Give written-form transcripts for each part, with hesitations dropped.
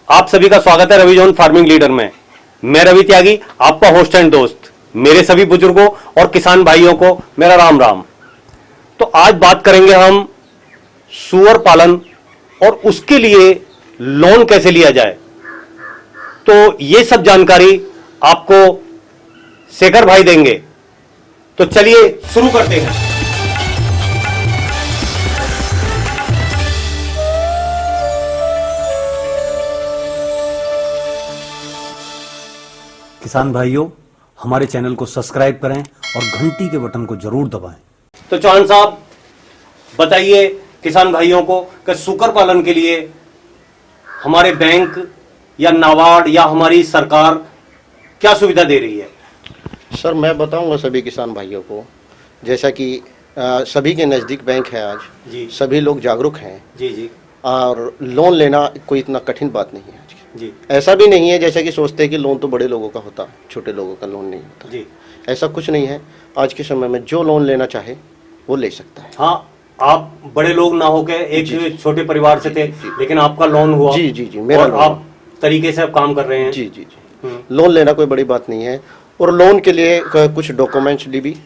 आप सभी का स्वागत है रवि जोन फार्मिंग लीडर में। मैं रवि त्यागी, आपका होस्ट एंड दोस्त। मेरे सभी बुजुर्गों और किसान भाइयों को मेरा राम राम। तो आज बात करेंगे हम सुअर पालन और उसके लिए लोन कैसे लिया जाए। तो ये सब जानकारी आपको शेखर भाई देंगे। तो चलिए शुरू करते हैं। किसान भाइयों, हमारे चैनल को सब्सक्राइब करें और घंटी के बटन को जरूर दबाएं। तो चौहान साहब बताइए किसान भाइयों को कि सुकर पालन के लिए हमारे बैंक या नाबार्ड या हमारी सरकार क्या सुविधा दे रही है। सर मैं बताऊंगा सभी किसान भाइयों को, जैसा कि सभी के नज़दीक बैंक है आज जी। सभी लोग जागरूक हैं जी जी और लोन लेना कोई इतना कठिन बात नहीं है आज जी ऐसा भी नहीं है जैसा कि सोचते हैं कि लोन तो बड़े लोगों का होता, छोटे लोगों का लोन नहीं होता जी। ऐसा कुछ नहीं है। आज के समय में जो लोन लेना चाहे वो ले सकता है। हाँ, आप बड़े लोग ना होके एक छोटे परिवार से थे, लेकिन आपका लोन हुआ। जी जी जी, मेरा और लोन आप तरीके से अब काम कर रहे हैं। जी जी जी, लोन लेना कोई बड़ी बात नहीं है। और लोन के लिए कुछ डॉक्यूमेंट्स भी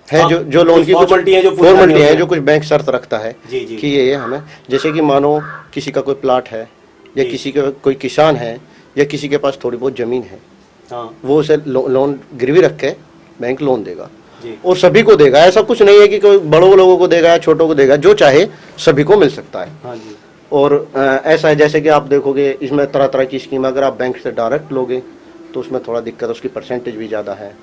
है हाँ, जो लोन की फॉर्मेलिटी है, जो पूरी फॉर्मेलिटी करनी है, होती जो कुछ बैंक शर्त रखता है जी जी कि ये हमें, जैसे कि मानो किसी का कोई प्लाट है या जी। किसी का कोई किसान है या किसी के पास थोड़ी बहुत जमीन है, हाँ वो उसे लोन गिरवी रख के बैंक लोन देगा जी और सभी को देगा। ऐसा कुछ नहीं है कि कोई बड़ों लोगों को देगा या छोटों को देगा, जो चाहे सभी को मिल सकता है। हाँ जी। और ऐसा है जैसे कि आप देखोगे इसमें तरह तरह की स्कीम, अगर आप बैंक से डायरेक्ट लोगे तो उसमें थोड़ा दिक्कत, उसकी परसेंटेज भी ज़्यादा है।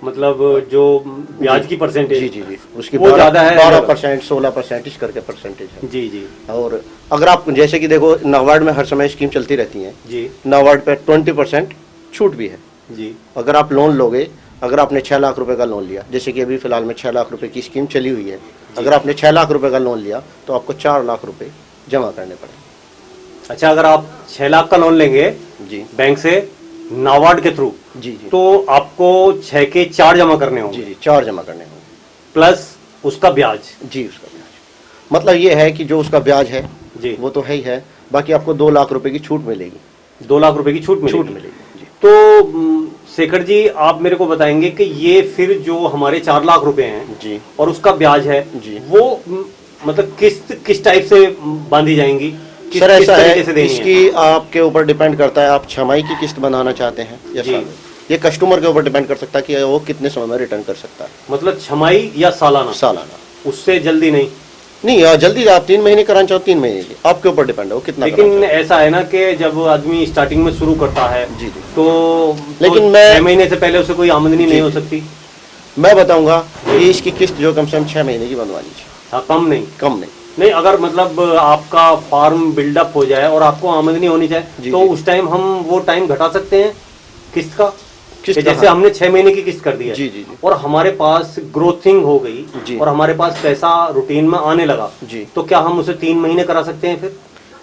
मतलब जो ब्याज की परसेंटेज जी जी जी, उसकी वो ज़्यादा है। 12%, 16% इस करके परसेंटेज है। जी जी और अगर आप जैसे कि देखो नाबार्ड में हर समय स्कीम चलती रहती है, जी नाबार्ड पे 20% छूट भी है। जी अगर आप लोन लोगे, अगर आपने 6 लाख रुपए का लोन लिया, जैसे कि अभी फिलहाल में 6 लाख रुपए की स्कीम चली हुई है, अगर आपने 6 लाख रुपए का लोन लिया तो आपको 4 लाख रुपए जमा करने पड़ेंगे। अच्छा, अगर आप 6 लाख का लोन लेंगे जी बैंक से नाबार्ड के थ्रू, जी जी तो आपको 6 के 4 जमा करने जी होंगे, जी 4 जमा करने होंगे प्लस उसका ब्याज। जी। उसका ब्याज मतलब ये है कि जो उसका ब्याज है जी, वो तो है ही है, बाकी आपको 2 लाख रुपए की छूट मिलेगी। 2 लाख रुपए की छूट मिलेगी। जी। तो शेखर जी, आप मेरे को बताएंगे कि ये फिर जो हमारे 4 लाख रुपए हैं जी और उसका ब्याज है जी। वो मतलब किस टाइप से बांधी जाएंगी, किस सर ऐसा तरीके है, से देनी है? इसकी आपके ऊपर डिपेंड करता है, आप छमाही की किस्त बनाना चाहते हैं या जी। साल। ये कस्टमर के ऊपर डिपेंड कर सकता है कि वो कितने समय में रिटर्न कर सकता है। मतलब छमाही या सालाना? सालाना। उससे जल्दी नहीं? नहीं, जल्दी आप 3 महीने कराना चाहो 3 महीने की, आपके ऊपर डिपेंड है वो कितना लेकिन कराना ऐसा है ना कि जब आदमी स्टार्टिंग में शुरू करता है जी जी। तो लेकिन तो मैं 6 महीने से पहले उसे कोई आमदनी नहीं हो सकती। चाहता। मैं बताऊंगा कि इसकी किस्त जो कम से कम 6 महीने की बनवा लीजिए। हाँ, कम नहीं? कम नहीं। नहीं, अगर मतलब आपका फार्म बिल्डअप हो जाए और आपको आमदनी होनी जी, चाहिए तो जी। उस टाइम हम वो टाइम घटा सकते हैं किस्त का। किस्त कि का, जैसे हाँ। हमने 6 महीने की किस्त कर दी है जी जी जी और हमारे पास ग्रोथिंग हो जी। गई और हमारे पास पैसा रूटीन में आने लगा, जी। तो क्या हम उसे 3 महीने करा सकते हैं फिर?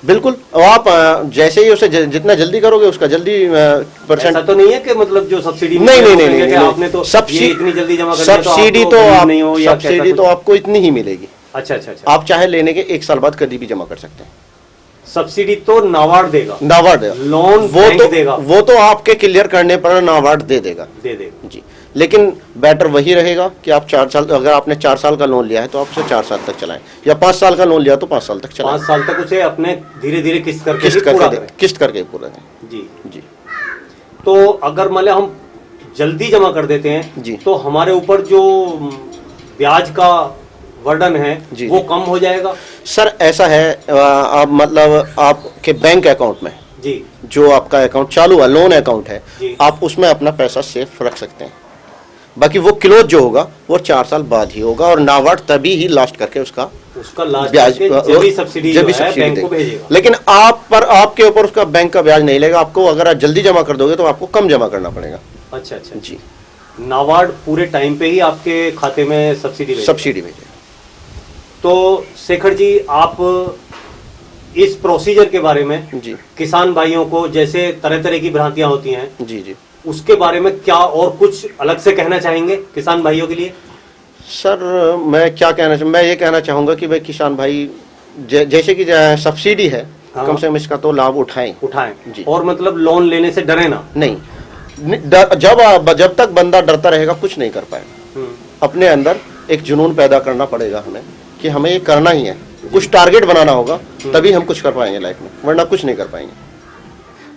बिल्कुल। और आप जैसे ही उसे जितना जल्दी करोगे उसका जल्दी परसेंट। ऐसा तो नहीं है कि मतलब जो सब्सिडी नहीं नहीं नहीं कि नहीं, आपने तो ये इतनी जल्दी जमा कर दिया तो सब्सिडी आपको तो गरीब नहीं हो या कैसा सब्सिडी कुछ? तो आपको इतनी ही मिलेगी। अच्छा अच्छा अच्छा। आप चाहे लेने के 1 साल बाद कभी भी जमा कर सकते हैं। सब्सिडी तो नाबार्ड देगा, नाबार्ड देगा। लोन बैंक देगा, वो तो आपके क्लियर करने पर नाबार्ड दे देगा। दे देगा जी। लेकिन बेटर वही रहेगा कि आप 4 साल, अगर आपने 4 साल का लोन लिया है तो आप उसे 4 साल तक चलाएं, या 5 साल का लोन लिया तो 5 साल तक चलाएं। 5 साल तक उसे अपने धीरे धीरे किस्त करके किस्त ही पूरा करके करें। किस्त करके पूरा करें। जी जी तो अगर मान लिया हम जल्दी जमा कर देते हैं जी। तो हमारे ऊपर जो ब्याज का वर्डन है जी, वो जी। कम हो जाएगा। सर ऐसा है, आप मतलब आपके बैंक अकाउंट में जी जो आपका अकाउंट चालू है, लोन अकाउंट है, जी। आप उसमें अपना पैसा सेफ रख सकते हैं। बाकी वो क्लोज जो होगा वो 4 साल बाद ही होगा और नाबार्ड तभी ही लास्ट करके उसका उसका लास्ट ब्याज जब भी सब्सिडी जो है बैंक को भेजेगा। लेकिन आपके ऊपर उसका बैंक का ब्याज नहीं लेगा। आपको अगर आप जल्दी जमा कर दोगे तो आपको कम जमा करना पड़ेगा। अच्छा अच्छा जी। नाबार्ड पूरे टाइम पे ही आपके खाते में सब्सिडी भेजेगा। सब्सिडी भेजेगा। तो शेखर जी, आप इस प्रोसीजर के बारे में जी किसान भाइयों को, जैसे तरह तरह की भ्रांतियां होती हैं, जी जी। उसके बारे में क्या और कुछ अलग से कहना चाहेंगे किसान भाइयों के लिए? सर मैं क्या कहना मैं ये कहना चाहूँगा कि भाई किसान भाई जैसे कि सब्सिडी है हाँ। कम से कम इसका तो लाभ उठाएं। उठाएं जी। और मतलब लोन लेने से डरे ना। नहीं, जब तक बंदा डरता रहेगा कुछ नहीं कर पाएगा। अपने अंदर एक जुनून पैदा करना पड़ेगा हमें कि हमें ये करना ही है, कुछ टारगेट बनाना होगा, तभी हम कुछ कर पाएंगे लाइफ में, वरना कुछ नहीं कर पाएंगे।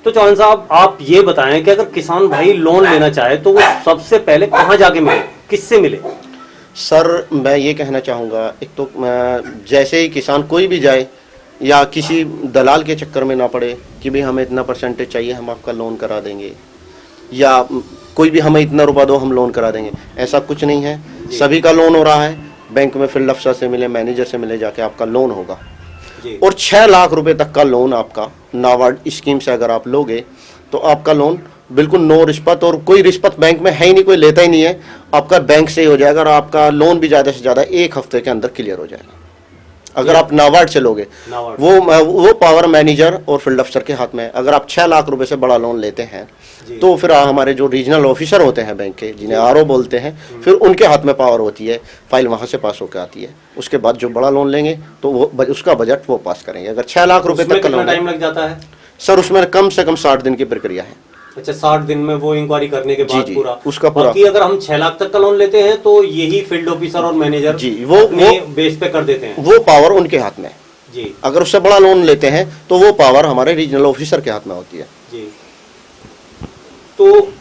तो चौहान साहब आप ये बताएं कि अगर किसान भाई लोन लेना चाहे तो वो सबसे पहले कहाँ जाके मिले, किससे मिले? सर मैं ये कहना चाहूँगा, एक तो जैसे ही किसान कोई भी जाए या किसी दलाल के चक्कर में ना पड़े कि भाई हमें इतना परसेंटेज चाहिए हम आपका लोन करा देंगे, या कोई भी हमें इतना रुपया दो हम लोन करा देंगे, ऐसा कुछ नहीं है। सभी का लोन हो रहा है, बैंक में फील्ड अफसर से मिले, मैनेजर से मिले, जाके आपका लोन होगा। और 6 लाख रुपए तक का लोन आपका नाबार्ड स्कीम से अगर आप लोगे तो आपका लोन बिल्कुल नो रिश्वत, और कोई रिश्वत बैंक में है ही नहीं, कोई लेता ही नहीं है, आपका बैंक से ही हो जाएगा और आपका लोन भी ज़्यादा से ज़्यादा 1 हफ्ते के अंदर क्लियर हो जाएगा अगर आप नाबार्ड से लोगे। वो पावर मैनेजर और फील्ड अफसर के हाथ में है। अगर आप 6 लाख रुपए से बड़ा लोन लेते हैं तो फिर हमारे जो रीजनल ऑफिसर होते हैं बैंक के, जिन्हें आरओ बोलते हैं, फिर उनके हाथ में पावर होती है, फाइल वहां से पास होकर आती है। उसके बाद जो बड़ा लोन लेंगे तो वो उसका बजट वो पास करेंगे। अगर 6 लाख रुपए तक का लोन, टाइम लग जाता है सर उसमें कम से कम 60 दिन की प्रक्रिया है। अच्छा, 60 दिन में वो इंक्वायरी करने के बाद जी, पूरा उसका पूरा। बाकी अगर हम 6 लाख तक का लोन लेते हैं तो यही फील्ड ऑफिसर और मैनेजर जी वो बेस पे कर देते हैं, वो पावर उनके हाथ में है। जी। अगर उससे बड़ा लोन लेते हैं तो वो पावर हमारे रीजनल ऑफिसर के हाथ में होती है। जी। तो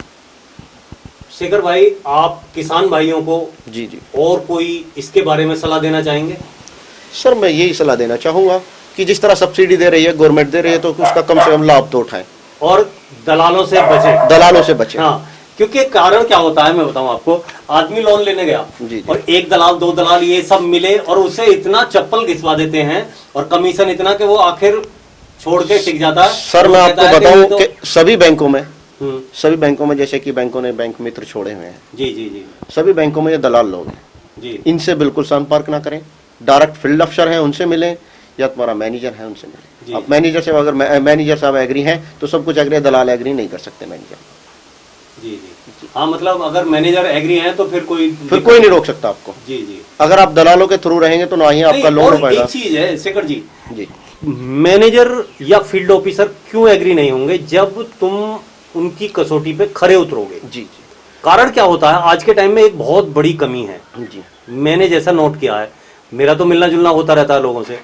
शेखर भाई आप किसान भाइयों को जी जी और कोई इसके बारे में सलाह देना चाहेंगे? सर मैं यही सलाह देना चाहूँगा कि जिस तरह सब्सिडी दे रही है गवर्नमेंट, दे रही है, तो उसका कम से कम लाभ तो उठाएं और दलालों से बचें। दलालों से बचें। हाँ, क्योंकि कारण क्या होता है मैं बताऊं आपको, आदमी लोन लेने गया जी। और एक दलाल, 2 दलाल ये सब मिले और उसे इतना चप्पल घिसवा देते हैं और कमीशन इतना कि वो आखिर छोड़ के टिक जाता है। सर मैं आपको बताऊं कि सभी बैंकों में जैसे कि बैंकों ने बैंक मित्र छोड़े हुए हैं, जी जी जी, सभी बैंकों में ये दलाल लोग हैं जी। इनसे बिल्कुल संपर्क ना करें। डायरेक्ट फील्ड अफसर हैं उनसे मिलें या तुम्हारा मैनेजर है उनसे मिलें। आप मैनेजर से, अगर मैनेजर साहब एग्री हैं तो सब कुछ एग्री है, दलाल एग्री नहीं कर सकते मैनेजर। जी जी, हाँ, मतलब अगर मैनेजर एग्री है तो फिर कोई नहीं रोक सकता आपको। जी जी। अगर आप दलालों के थ्रू रहेंगे तो ना ही आपका लोन हो पाएगा। एक चीज है शेखर जी, जी, मैनेजर या फील्ड ऑफिसर क्यों एग्री नहीं होंगे जब तुम उनकी कसौटी पे खरे उतरोगे? जी जी। कारण क्या होता है, आज के टाइम में एक बहुत बड़ी कमी है जी, मैंने जैसा नोट किया है, मेरा तो मिलना जुलना होता रहता है लोगों से,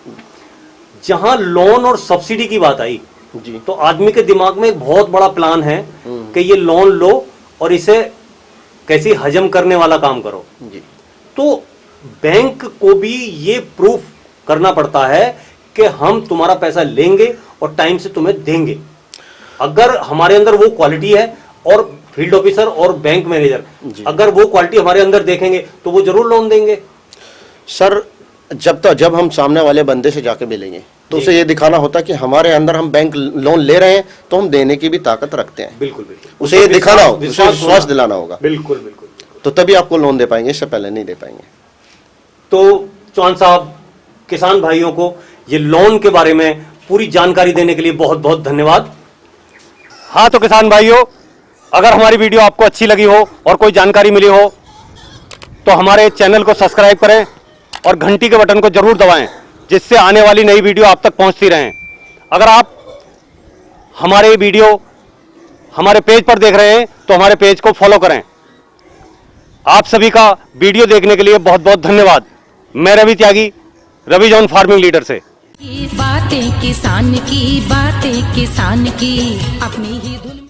जहां लोन और सब्सिडी की बात आई जी, तो आदमी के दिमाग में एक बहुत बड़ा प्लान है कि ये लोन लो और इसे कैसे हजम करने वाला काम करो। जी। तो बैंक को भी ये प्रूफ करना पड़ता है कि हम तुम्हारा पैसा लेंगे और टाइम से तुम्हें देंगे। अगर हमारे अंदर वो क्वालिटी है और फील्ड ऑफिसर और बैंक मैनेजर अगर वो क्वालिटी हमारे अंदर देखेंगे तो वो जरूर लोन देंगे। सर जब हम सामने वाले बंदे से जाके मिलेंगे तो उसे ये दिखाना होता है कि हमारे अंदर हम बैंक लोन ले रहे हैं तो हम देने की भी ताकत रखते हैं। बिल्कुल बिल्कुल, उसे ये दिखाना होगा, उसे विश्वास दिलाना होगा। बिल्कुल बिल्कुल, तो तभी आपको लोन दे पाएंगे, इससे पहले नहीं दे पाएंगे। तो चौहान साहब, किसान भाइयों को ये लोन के बारे में पूरी जानकारी देने के लिए बहुत बहुत धन्यवाद। हाँ, तो किसान भाइयों, अगर हमारी वीडियो आपको अच्छी लगी हो और कोई जानकारी मिली हो तो हमारे चैनल को सब्सक्राइब करें और घंटी के बटन को जरूर दबाएं, जिससे आने वाली नई वीडियो आप तक पहुंचती रहें। अगर आप हमारे वीडियो हमारे पेज पर देख रहे हैं तो हमारे पेज को फॉलो करें। आप सभी का वीडियो देखने के लिए बहुत बहुत धन्यवाद। मैं रवि त्यागी, रवि जॉन फार्मिंग लीडर से। बातें किसान की, बातें किसान की, अपनी ही धुन।